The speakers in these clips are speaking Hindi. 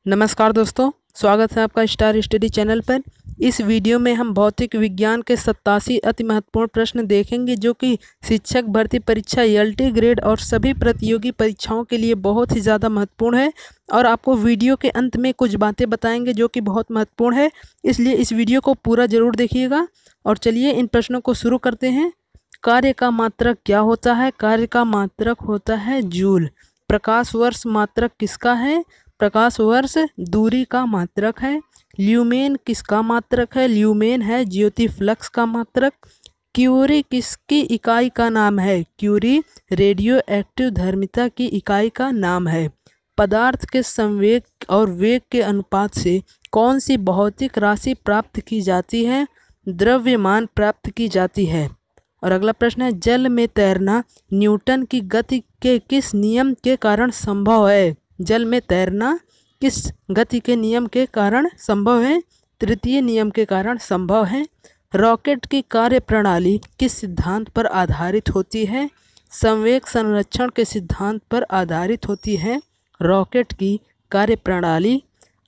नमस्कार दोस्तों, स्वागत है आपका स्टार स्टडी चैनल पर। इस वीडियो में हम भौतिक विज्ञान के 87 अति महत्वपूर्ण प्रश्न देखेंगे जो कि शिक्षक भर्ती परीक्षा, एलटी ग्रेड और सभी प्रतियोगी परीक्षाओं के लिए बहुत ही ज़्यादा महत्वपूर्ण है। और आपको वीडियो के अंत में कुछ बातें बताएंगे जो कि बहुत महत्वपूर्ण है, इसलिए इस वीडियो को पूरा ज़रूर देखिएगा। और चलिए इन प्रश्नों को शुरू करते हैं। कार्य का मात्रक क्या होता है? कार्य का मात्रक होता है जूल। प्रकाश वर्ष मात्रक किसका है? प्रकाश वर्ष दूरी का मात्रक है। ल्यूमेन किसका मात्रक है? ल्यूमेन है ज्योति फ्लक्स का मात्रक। क्यूरी किसकी इकाई का नाम है? क्यूरी रेडियो एक्टिव धर्मिता की इकाई का नाम है। पदार्थ के संवेग और वेग के अनुपात से कौन सी भौतिक राशि प्राप्त की जाती है? द्रव्यमान प्राप्त की जाती है। और अगला प्रश्न है, जल में तैरना न्यूटन की गति के किस नियम के कारण संभव है? जल में तैरना किस गति के नियम के कारण संभव है? तृतीय नियम के कारण संभव है। रॉकेट की कार्य प्रणाली किस सिद्धांत पर आधारित होती है? संवेग संरक्षण के सिद्धांत पर आधारित होती है रॉकेट की कार्य प्रणाली।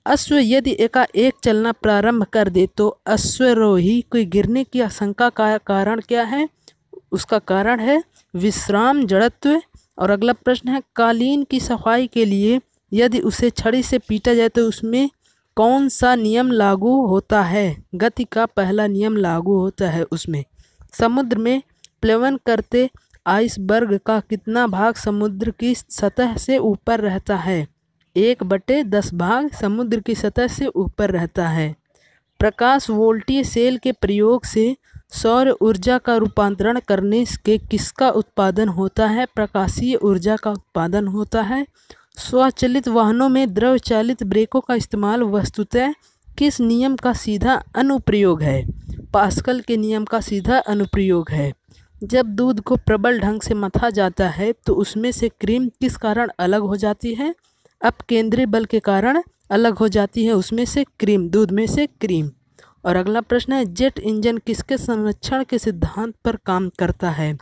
अश्व यदि एकाएक चलना प्रारंभ कर दे तो अश्वरोही को गिरने की आशंका का कारण क्या है? उसका कारण है विश्राम जड़त्व। और अगला प्रश्न है, कालीन की सफाई के लिए यदि उसे छड़ी से पीटा जाए तो उसमें कौन सा नियम लागू होता है? गति का पहला नियम लागू होता है उसमें। समुद्र में प्लवन करते आइसबर्ग का कितना भाग समुद्र की सतह से ऊपर रहता है? 1/10 भाग समुद्र की सतह से ऊपर रहता है। प्रकाश वोल्टीय सेल के प्रयोग से सौर ऊर्जा का रूपांतरण करने के किसका उत्पादन होता है? प्रकाशीय ऊर्जा का उत्पादन होता है। स्वचालित वाहनों में द्रव चालित ब्रेकों का इस्तेमाल वस्तुतः किस नियम का सीधा अनुप्रयोग है? पास्कल के नियम का सीधा अनुप्रयोग है। जब दूध को प्रबल ढंग से मथा जाता है तो उसमें से क्रीम किस कारण अलग हो जाती है? अपकेंद्री बल के कारण अलग हो जाती है उसमें से क्रीम, दूध में से क्रीम। और अगला प्रश्न है, जेट इंजन किसके संरक्षण के सिद्धांत पर काम करता है?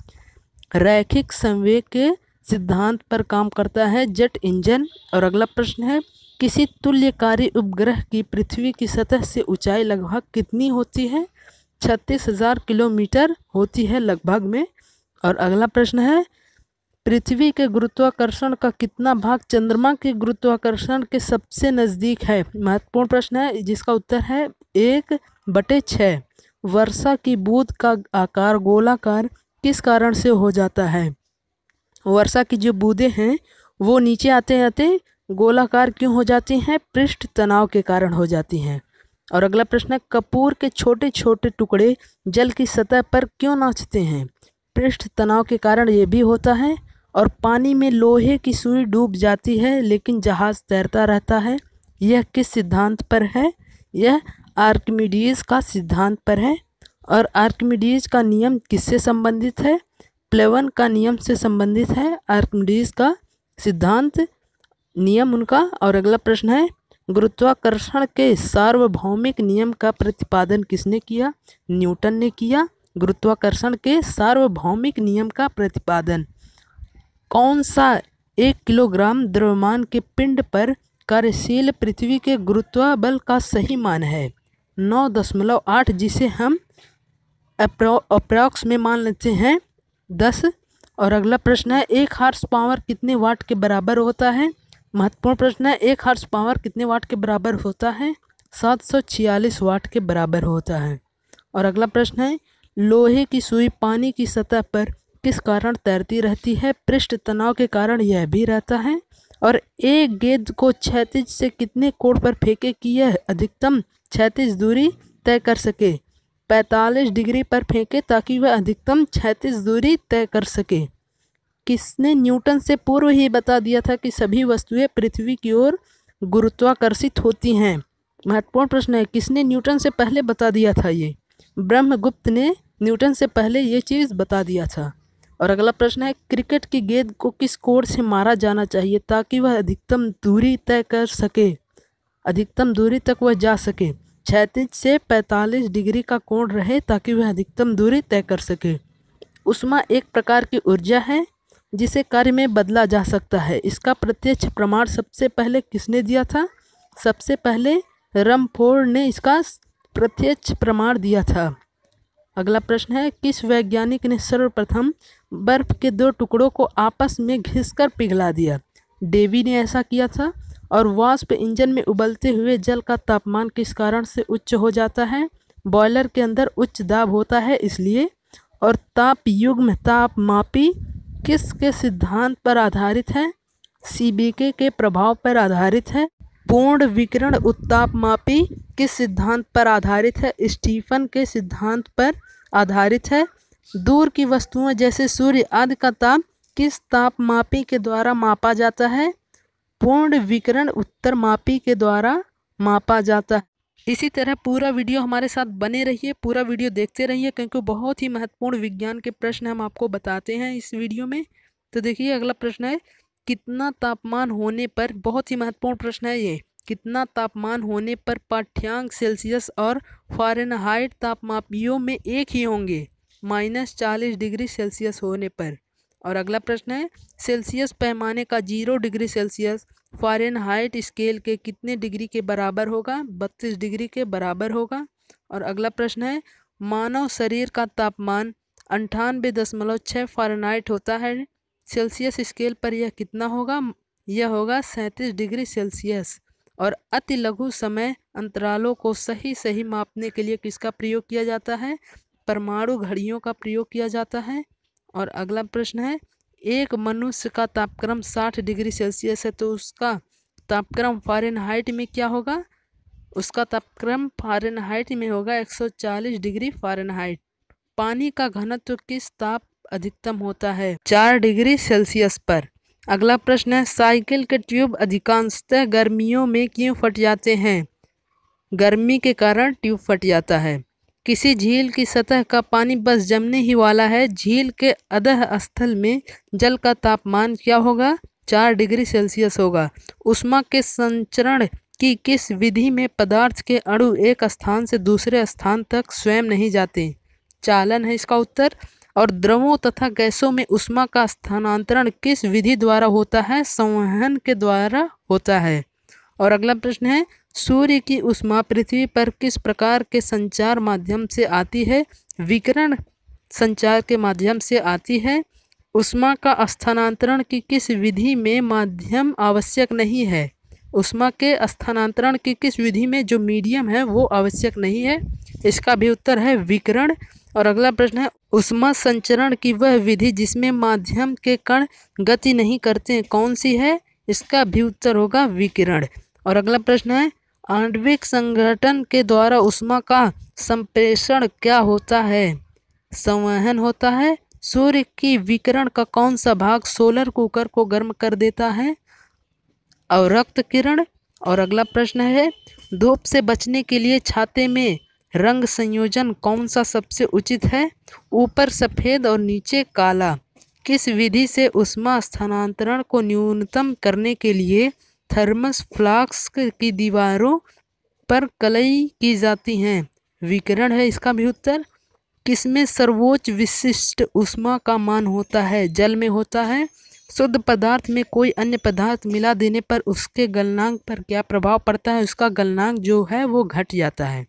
रैखिक संवेग के सिद्धांत पर काम करता है जेट इंजन। और अगला प्रश्न है, किसी तुल्यकारी उपग्रह की पृथ्वी की सतह से ऊंचाई लगभग कितनी होती है? 36,000 किलोमीटर होती है लगभग में। और अगला प्रश्न है, पृथ्वी के गुरुत्वाकर्षण का कितना भाग चंद्रमा के गुरुत्वाकर्षण के सबसे नज़दीक है? महत्वपूर्ण प्रश्न है जिसका उत्तर है 1/6। वर्षा की बूंद का आकार गोलाकार किस कारण से हो जाता है? वर्षा की जो बूंदें हैं वो नीचे आते आते गोलाकार क्यों हो जाती हैं? पृष्ठ तनाव के कारण हो जाती हैं। और अगला प्रश्न है, कपूर के छोटे छोटे टुकड़े जल की सतह पर क्यों नाचते हैं? पृष्ठ तनाव के कारण ये भी होता है। और पानी में लोहे की सुई डूब जाती है लेकिन जहाज तैरता रहता है, यह किस सिद्धांत पर है? यह आर्किमिडीज का सिद्धांत पर है। और आर्किमिडीज का नियम किससे संबंधित है? प्लेवन का नियम से संबंधित है आर्किमिडीज का सिद्धांत, नियम उनका। और अगला प्रश्न है, गुरुत्वाकर्षण के सार्वभौमिक नियम का प्रतिपादन किसने किया? न्यूटन ने किया गुरुत्वाकर्षण के सार्वभौमिक नियम का प्रतिपादन। कौन सा 1 किलोग्राम द्रव्यमान के पिंड पर कार्यशील पृथ्वी के गुरुत्वाबल का सही मान है? 9.8, जिसे हम अप्रॉक्स में मान लेते हैं 10। और अगला प्रश्न है, 1 हार्स पावर कितने वाट के बराबर होता है? महत्वपूर्ण प्रश्न है, 1 हार्स पावर कितने वाट के बराबर होता है? 746 वाट के बराबर होता है। और अगला प्रश्न है, लोहे की सुई पानी की सतह पर किस कारण तैरती रहती है? पृष्ठ तनाव के कारण यह भी रहता है। और एक गेंद को क्षैतिज से कितने कोण पर फेंके कि यह अधिकतम क्षैतिज दूरी तय कर सके? 45 डिग्री पर फेंके ताकि वह अधिकतम क्षैतिज दूरी तय कर सके। किसने न्यूटन से पूर्व ही बता दिया था कि सभी वस्तुएं पृथ्वी की ओर गुरुत्वाकर्षित होती हैं? महत्वपूर्ण प्रश्न है, किसने न्यूटन से पहले बता दिया था? ये ब्रह्मगुप्त ने न्यूटन से पहले ये चीज़ बता दिया था। और अगला प्रश्न है, क्रिकेट की गेंद को किस कोण से मारा जाना चाहिए ताकि वह अधिकतम दूरी तय कर सके, अधिकतम दूरी तक वह जा सके? क्षैतिज से 45 डिग्री का कोण रहे ताकि वह अधिकतम दूरी तय कर सके। ऊष्मा एक प्रकार की ऊर्जा है जिसे कार्य में बदला जा सकता है। इसका प्रत्यक्ष प्रमाण सबसे पहले किसने दिया था? सबसे पहले रमफोर्ड ने इसका प्रत्यक्ष प्रमाण दिया था। अगला प्रश्न है, किस वैज्ञानिक ने सर्वप्रथम बर्फ के दो टुकड़ों को आपस में घिसकर पिघला दिया? डेवी ने ऐसा किया था। और वाष्प इंजन में उबलते हुए जल का तापमान किस कारण से उच्च हो जाता है? बॉयलर के अंदर उच्च दाब होता है इसलिए। और तापयुग्म तापमापी किसके सिद्धांत पर आधारित है? सीबीके के प्रभाव पर आधारित है। पूर्ण विकिरण उत्तापमापी किस सिद्धांत पर आधारित है? स्टीफन के सिद्धांत पर आधारित है। दूर की वस्तुओं जैसे सूर्य आदि का ताप किस तापमापी के द्वारा मापा जाता है? पूर्ण विकिरण उत्तरमापी के द्वारा मापा जाता है। इसी तरह पूरा वीडियो हमारे साथ बने रहिए, पूरा वीडियो देखते रहिए, क्योंकि बहुत ही महत्वपूर्ण विज्ञान के प्रश्न हम आपको बताते हैं इस वीडियो में। तो देखिए अगला प्रश्न है, कितना तापमान होने पर, बहुत ही महत्वपूर्ण प्रश्न है ये, कितना तापमान होने पर पाठ्यांक सेल्सियस और फ़ारेनहाइट तापमापियों में एक ही होंगे? -40 डिग्री सेल्सियस होने पर। और अगला प्रश्न है, सेल्सियस पैमाने का 0 डिग्री सेल्सियस फ़ारेनहाइट स्केल के कितने डिग्री के बराबर होगा? 32 डिग्री के बराबर होगा। और अगला प्रश्न है, मानव शरीर का तापमान 98.6 फ़ारेनहाइट होता है, सेल्सियस स्केल पर यह कितना होगा? यह होगा 37 डिग्री सेल्सियस। और अति लघु समय अंतरालों को सही मापने के लिए किसका प्रयोग किया जाता है? परमाणु घड़ियों का प्रयोग किया जाता है। और अगला प्रश्न है, एक मनुष्य का तापक्रम 60 डिग्री सेल्सियस है, तो उसका तापक्रम फ़ारेनहाइट में क्या होगा? उसका तापक्रम फ़ारेनहाइट में होगा 140 डिग्री फ़ारेनहाइट। पानी का घनत्व किस ताप अधिकतम होता है? 4 डिग्री सेल्सियस पर। अगला प्रश्न है, साइकिल के ट्यूब अधिकांशतः गर्मियों में क्यों फट जाते हैं? गर्मी के कारण ट्यूब फट जाता है। किसी झील की सतह का पानी बस जमने ही वाला है, झील के अधः स्थल में जल का तापमान क्या होगा? 4 डिग्री सेल्सियस होगा। ऊष्मा के संचरण की किस विधि में पदार्थ के अणु एक स्थान से दूसरे स्थान तक स्वयं नहीं जाते? चालन है इसका उत्तर। और द्रवों तथा गैसों में ऊष्मा का स्थानांतरण किस विधि द्वारा होता है? संवहन के द्वारा होता है। और अगला प्रश्न है, सूर्य की ऊष्मा पृथ्वी पर किस प्रकार के संचार माध्यम से आती है? विकिरण संचार के माध्यम से आती है। ऊष्मा का स्थानांतरण की किस विधि में माध्यम आवश्यक नहीं है? ऊष्मा के स्थानांतरण की किस विधि में जो मीडियम है वो आवश्यक नहीं है? इसका भी उत्तर है विकिरण। और अगला प्रश्न है, ऊष्मा संचरण की वह विधि जिसमें माध्यम के कण गति नहीं करते कौन सी है? इसका भी उत्तर होगा विकिरण। और अगला प्रश्न है, आणविक संगठन के द्वारा ऊष्मा का संप्रेषण क्या होता है? संवहन होता है। सूर्य की विकिरण का कौन सा भाग सोलर कुकर को गर्म कर देता है? अवरक्त किरण। और अगला प्रश्न है, धूप से बचने के लिए छाते में रंग संयोजन कौन सा सबसे उचित है? ऊपर सफ़ेद और नीचे काला। किस विधि से ऊष्मा स्थानांतरण को न्यूनतम करने के लिए थर्मस फ्लास्क की दीवारों पर कलई की जाती हैं? विकिरण है इसका भी उत्तर। किसमें सर्वोच्च विशिष्ट ऊष्मा का मान होता है? जल में होता है। शुद्ध पदार्थ में कोई अन्य पदार्थ मिला देने पर उसके गलनांक पर क्या प्रभाव पड़ता है? उसका गलनांक जो है वो घट जाता है।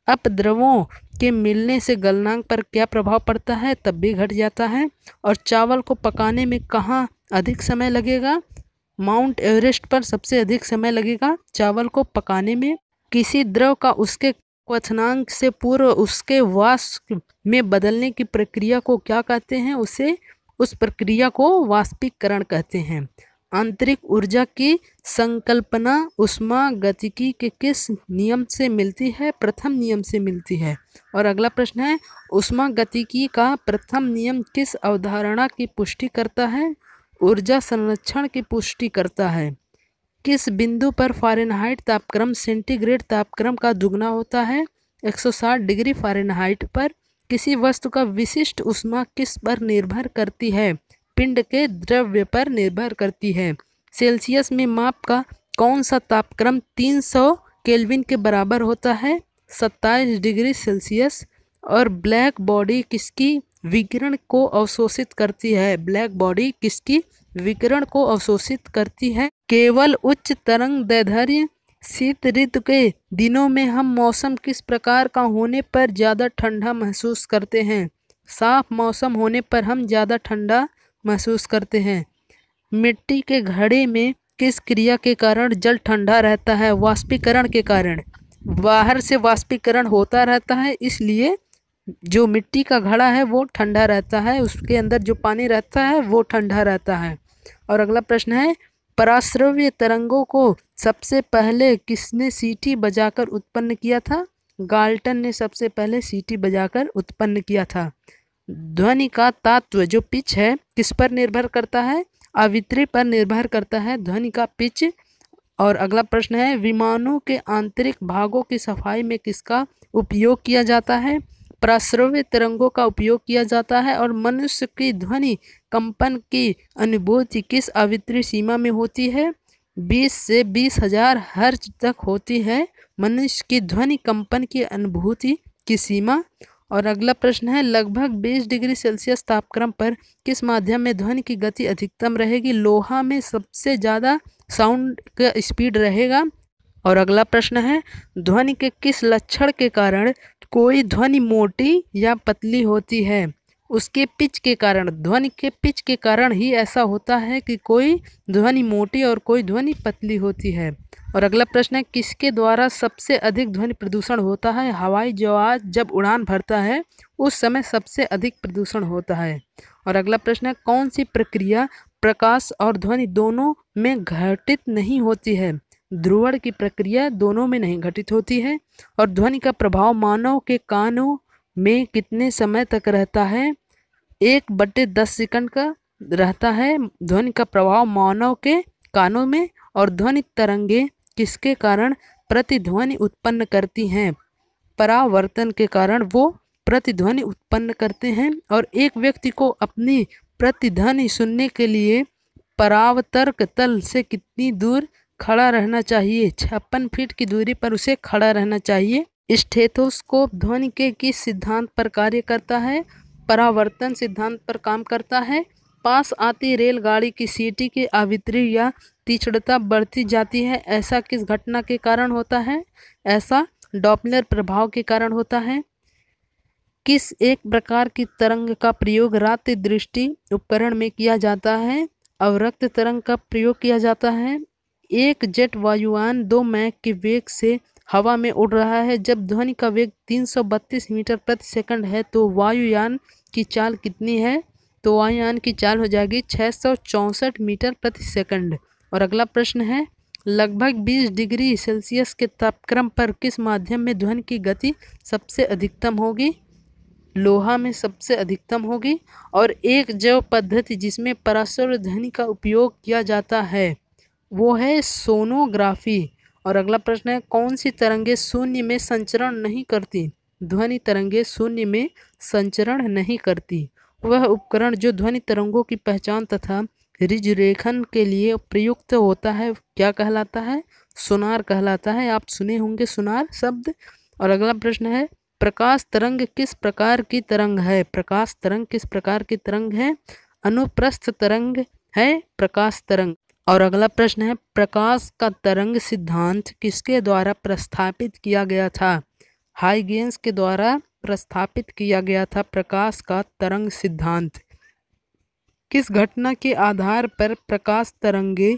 अपद्रवों के मिलने से गलनांक पर क्या प्रभाव पड़ता है? तब भी घट जाता है। और चावल को पकाने में कहाँ अधिक समय लगेगा? माउंट एवरेस्ट पर सबसे अधिक समय लगेगा चावल को पकाने में। किसी द्रव का उसके क्वथनांक से पूर्व उसके वाष्प में बदलने की प्रक्रिया को क्या कहते हैं? उस प्रक्रिया को वाष्पीकरण कहते हैं। आंतरिक ऊर्जा की संकल्पना ऊष्मागतिकी के किस नियम से मिलती है? प्रथम नियम से मिलती है। और अगला प्रश्न है, ऊष्मागतिकी का प्रथम नियम किस अवधारणा की पुष्टि करता है? ऊर्जा संरक्षण की पुष्टि करता है। किस बिंदु पर फ़ारेनहाइट तापक्रम सेंटीग्रेड तापक्रम का दुगना होता है? 160 डिग्री फ़ारेनहाइट पर। किसी वस्तु का विशिष्ट ऊष्मा किस पर निर्भर करती है? पिंड के द्रव्य पर निर्भर करती है। सेल्सियस में माप का कौन सा तापक्रम 300 केल्विन के बराबर होता है? 27 डिग्री सेल्सियस। और ब्लैक बॉडी किसकी विकिरण को अवशोषित करती है? ब्लैक बॉडी किसकी विकिरण को अवशोषित करती है? केवल उच्च तरंग दैर्ध्य शीत ऋतु के दिनों में हम मौसम किस प्रकार का होने पर ज़्यादा ठंडा महसूस करते हैं? साफ मौसम होने पर हम ज़्यादा ठंडा महसूस करते हैं। मिट्टी के घड़े में किस क्रिया के कारण जल ठंडा रहता है? वाष्पीकरण के कारण। बाहर से वाष्पीकरण होता रहता है, इसलिए जो मिट्टी का घड़ा है वो ठंडा रहता है, उसके अंदर जो पानी रहता है वो ठंडा रहता है। और अगला प्रश्न है, पराश्रव्य तरंगों को सबसे पहले किसने सीटी बजाकर उत्पन्न किया था? गाल्टन ने सबसे पहले सीटी बजाकर उत्पन्न किया था। ध्वनि का तात्व जो पिच है किस पर निर्भर करता है? आवृत्ति पर निर्भर करता है ध्वनि का पिच। और अगला प्रश्न है, विमानों के आंतरिक भागों की सफाई में किसका उपयोग किया जाता है? पराश्रव्य तरंगों का उपयोग किया जाता है। और मनुष्य की ध्वनि कंपन की अनुभूति किस आवृत्ति सीमा में होती है? 20 से 20,000 हर्ट्ज तक होती है मनुष्य की ध्वनि कंपन की अनुभूति की सीमा। और अगला प्रश्न है, लगभग 20 डिग्री सेल्सियस तापक्रम पर किस माध्यम में ध्वनि की गति अधिकतम रहेगी? लोहा में सबसे ज़्यादा साउंड का स्पीड रहेगा। और अगला प्रश्न है, ध्वनि के किस लक्षण के कारण कोई ध्वनि मोटी या पतली होती है? उसके पिच के कारण। ध्वनि के पिच के कारण ही ऐसा होता है कि कोई ध्वनि मोटी और कोई ध्वनि पतली होती है। और अगला प्रश्न है, किसके द्वारा सबसे अधिक ध्वनि प्रदूषण होता है? हवाई जहाज जब उड़ान भरता है उस समय सबसे अधिक प्रदूषण होता है। और अगला प्रश्न है, कौन सी प्रक्रिया प्रकाश और ध्वनि दोनों में घटित नहीं होती है? ध्रुवण की प्रक्रिया दोनों में नहीं घटित होती है। और ध्वनि का प्रभाव मानव के कानों में कितने समय तक रहता है? 1/10 सेकंड का रहता है ध्वनि का प्रभाव मानव के कानों में। और ध्वनि तरंगे किसके कारण प्रतिध्वनि उत्पन्न करती हैं? परावर्तन के कारण वो प्रतिध्वनि उत्पन्न करते हैं। और एक व्यक्ति को अपनी प्रतिध्वनि सुनने के लिए परावर्तक तल से कितनी दूर खड़ा रहना चाहिए? 56 फीट की दूरी पर उसे खड़ा रहना चाहिए। स्टेथोस्कोप ध्वनि के किस सिद्धांत पर कार्य करता है? परावर्तन सिद्धांत पर काम करता है। पास आती रेलगाड़ी की सीटी की आवृत्ति या तीक्ष्णता बढ़ती जाती है, ऐसा किस घटना के कारण होता है? ऐसा डॉपलर प्रभाव के कारण होता है। किस एक प्रकार की तरंग का प्रयोग रात्रि दृष्टि उपकरण में किया जाता है? अवरक्त तरंग का प्रयोग किया जाता है। एक जेट वायुयान 2 मैक के वेग से हवा में उड़ रहा है। जब ध्वनि का वेग 332 मीटर प्रति सेकंड है तो वायुयान की चाल कितनी है? तो वायुयान की चाल हो जाएगी 664 मीटर प्रति सेकंड। और अगला प्रश्न है, लगभग 20 डिग्री सेल्सियस के तापक्रम पर किस माध्यम में ध्वनि की गति सबसे अधिकतम होगी? लोहा में सबसे अधिकतम होगी। और एक जैव पद्धति जिसमें पराश्रव्य ध्वनि का उपयोग किया जाता है वो है सोनोग्राफी। और अगला प्रश्न है, कौन सी तरंगे शून्य में संचरण नहीं करती? ध्वनि तरंगे शून्य में संचरण नहीं करती। वह उपकरण जो ध्वनि तरंगों की पहचान तथा रिजरेखन के लिए प्रयुक्त होता है क्या कहलाता है? सोनार कहलाता है। आप सुने होंगे सोनार शब्द। और अगला प्रश्न है, प्रकाश तरंग किस प्रकार की तरंग है? प्रकाश तरंग किस प्रकार की तरंग है? अनुप्रस्थ तरंग है प्रकाश तरंग। और अगला प्रश्न है, प्रकाश का तरंग सिद्धांत किसके द्वारा प्रस्तावित किया गया था? हाइगेंस के द्वारा प्रस्तावित किया गया था प्रकाश का तरंग सिद्धांत। किस घटना के आधार पर प्रकाश तरंगे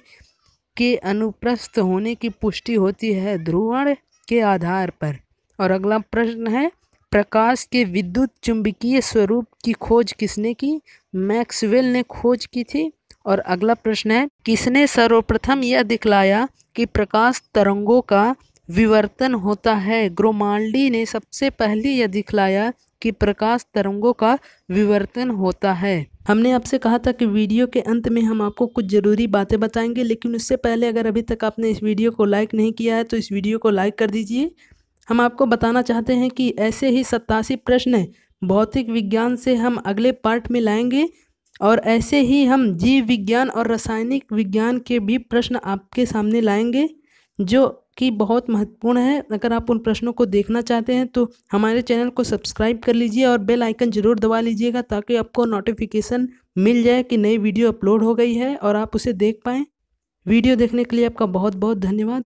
के अनुप्रस्थ होने की पुष्टि होती है? ध्रुवण के आधार पर। और अगला प्रश्न है, प्रकाश के विद्युत चुंबकीय स्वरूप की खोज किसने की? मैक्सवेल ने खोज की थी। और अगला प्रश्न है, किसने सर्वप्रथम यह दिखलाया कि प्रकाश तरंगों का विवर्तन होता है? ग्रोमाल्डी ने सबसे पहले यह दिखलाया कि प्रकाश तरंगों का विवर्तन होता है। हमने आपसे कहा था कि वीडियो के अंत में हम आपको कुछ ज़रूरी बातें बताएंगे, लेकिन उससे पहले अगर अभी तक आपने इस वीडियो को लाइक नहीं किया है तो इस वीडियो को लाइक कर दीजिए। हम आपको बताना चाहते हैं कि ऐसे ही 87 प्रश्न भौतिक विज्ञान से हम अगले पार्ट में लाएंगे। और ऐसे ही हम जीव विज्ञान और रासायनिक विज्ञान के भी प्रश्न आपके सामने लाएंगे जो कि बहुत महत्वपूर्ण है। अगर आप उन प्रश्नों को देखना चाहते हैं तो हमारे चैनल को सब्सक्राइब कर लीजिए और बेल आइकन ज़रूर दबा लीजिएगा ताकि आपको नोटिफिकेशन मिल जाए कि नई वीडियो अपलोड हो गई है और आप उसे देख पाएँ। वीडियो देखने के लिए आपका बहुत बहुत धन्यवाद।